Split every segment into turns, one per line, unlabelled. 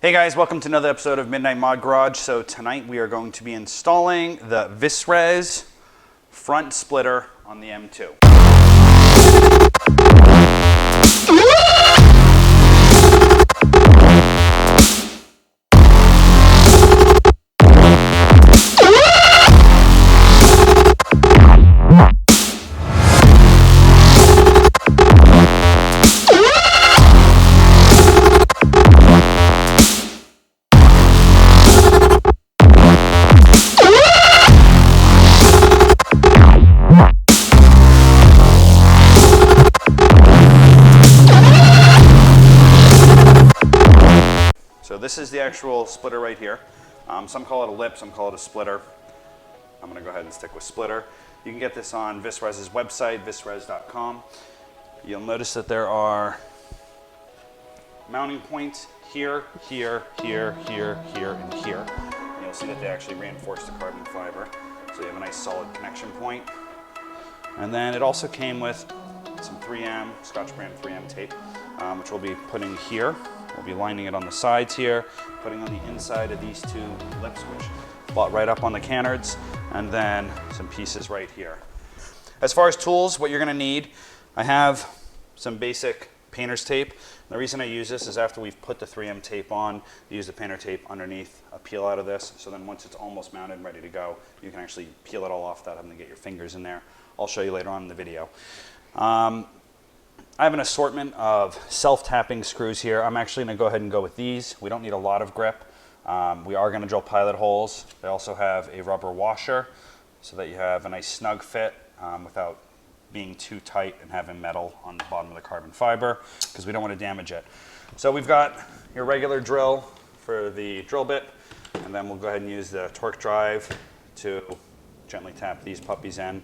Hey guys, welcome to another episode of Midnight Mod Garage. So tonight we are going to be installing the Visres front splitter on the M2. So this is the actual splitter right here. Some call it a lip, some call it a splitter. I'm gonna go ahead and stick with splitter. You can get this on Visres's website, visres.com. You'll notice that there are mounting points here, here, here, here, here, and here. And you'll see that they actually reinforce the carbon fiber. So you have a nice solid connection point. And then it also came with some 3M, Scotch brand 3M tape, which we'll be putting here. We'll be lining it on the sides here, putting on the inside of these two lips, which bought right up on the canards, and then some pieces right here. As far as tools, what you're gonna need, I have some basic painter's tape. The reason I use this is after we've put the 3M tape on, you use the painter tape underneath a peel out of this, so then once it's almost mounted and ready to go, you can actually peel it all off without having to get your fingers in there. I'll show you later on in the video. I have an assortment of self-tapping screws here. I'm actually gonna go ahead and go with these. We don't need a lot of grip. We are gonna drill pilot holes. They also have a rubber washer so that you have a nice snug fit without being too tight and having metal on the bottom of the carbon fiber, because we don't wanna damage it. So we've got your regular drill for the drill bit, and then we'll go ahead and use the torque drive to gently tap these puppies in.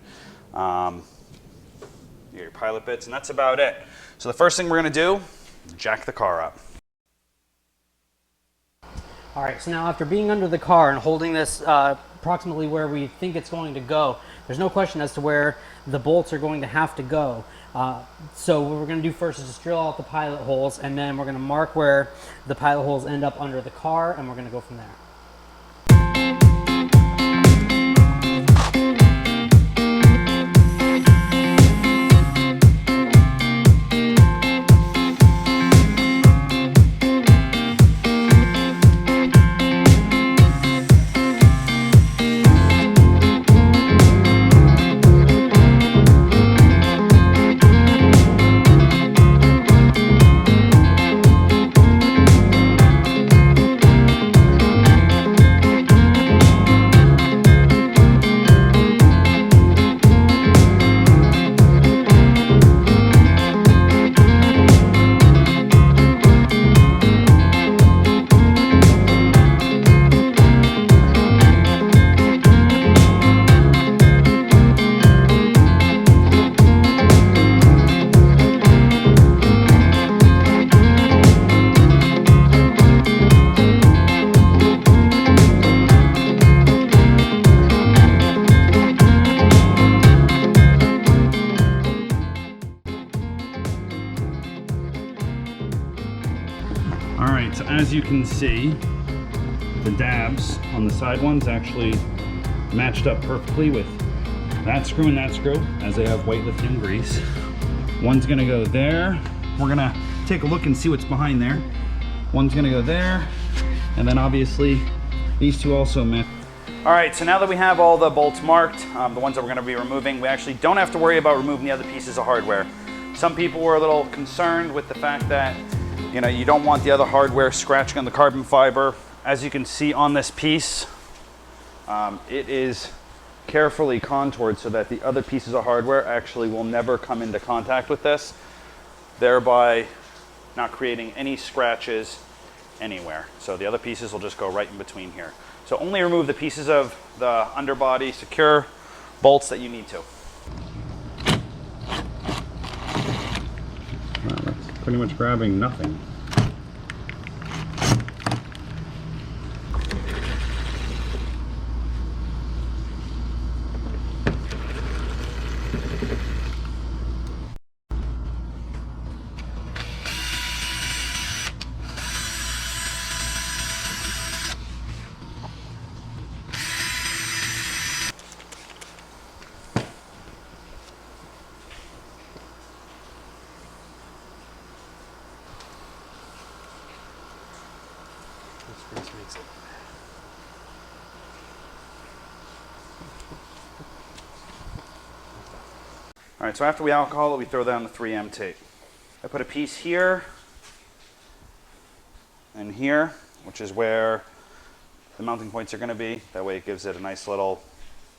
Your pilot bits, and that's about it. So the first thing we're gonna do, jack the car up.
All right, so now after being under the car and holding this approximately where we think it's going to go, there's no question as to where the bolts are going to have to go. So what we're gonna do first is just drill out the pilot holes, and then we're gonna mark where the pilot holes end up under the car, and we're gonna go from there.
All right, so as you can see, the dabs on the side ones actually matched up perfectly with that screw and that screw, as they have weightlifting grease. One's gonna go there. We're gonna take a look and see what's behind there. One's gonna go there, and then obviously these two also match. All right, so now that we have all the bolts marked, the ones that we're gonna be removing, we actually don't have to worry about removing the other pieces of hardware. Some people were a little concerned with the fact that you don't want the other hardware scratching on the carbon fiber. As you can see on this piece, it is carefully contoured so that the other pieces of hardware actually will never come into contact with this, thereby not creating any scratches anywhere. So the other pieces will just go right in between here. So only remove the pieces of the underbody secure bolts that you need to. Wow, that's pretty much grabbing nothing.
This grease makes it.
All right, so after we alcohol it, we throw down the 3M tape. I put a piece here and here, which is where the mounting points are going to be. That way it gives it a nice little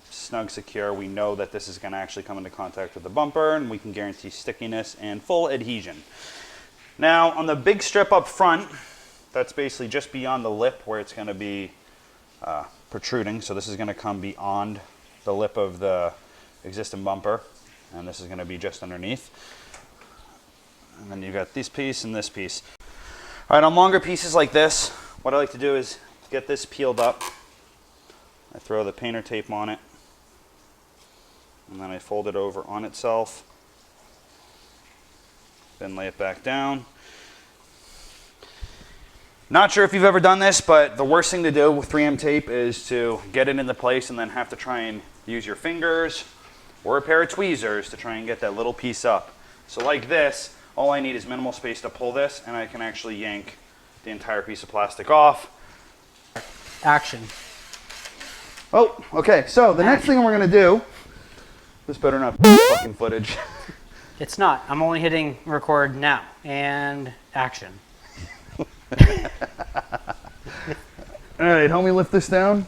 snug, secure. We know that this is going to actually come into contact with the bumper, and we can guarantee stickiness and full adhesion. Now, on the big strip up front, that's basically just beyond the lip where it's going to be protruding. So this is going to come beyond the lip of the existing bumper, and this is going to be just underneath. And then you've got this piece and this piece. All right, on longer pieces like this, what I like to do is get this peeled up. I throw the painter tape on it, and then I fold it over on itself, then lay it back down. Not sure if you've ever done this, but the worst thing to do with 3M tape is to get it into place and then have to try and use your fingers or a pair of tweezers to try and get that little piece up. So like this, all I need is minimal space to pull this, and I can actually yank the entire piece of plastic off.
Action.
Oh, okay, so the next thing we're gonna do, this better not be fucking footage.
It's not. I'm only hitting record now. And action.
All right, help me lift this down.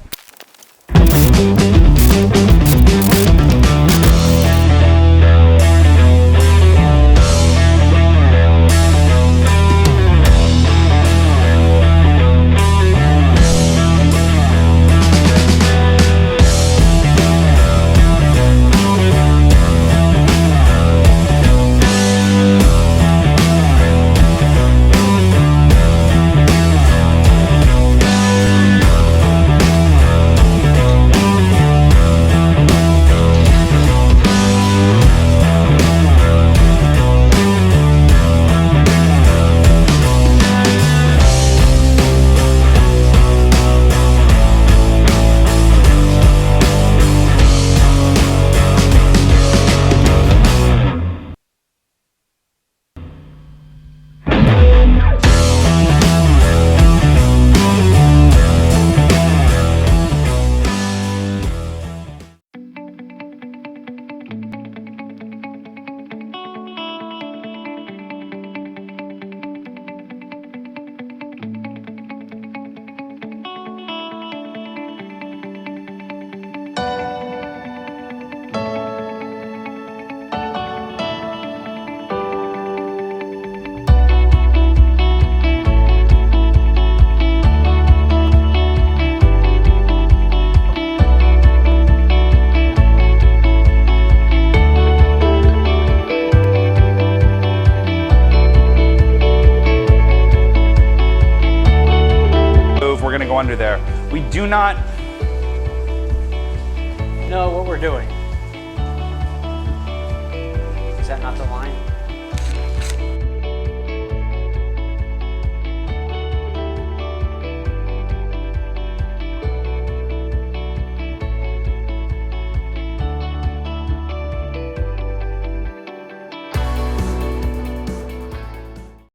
Under there. We do not
know what we're doing. Is that not the line?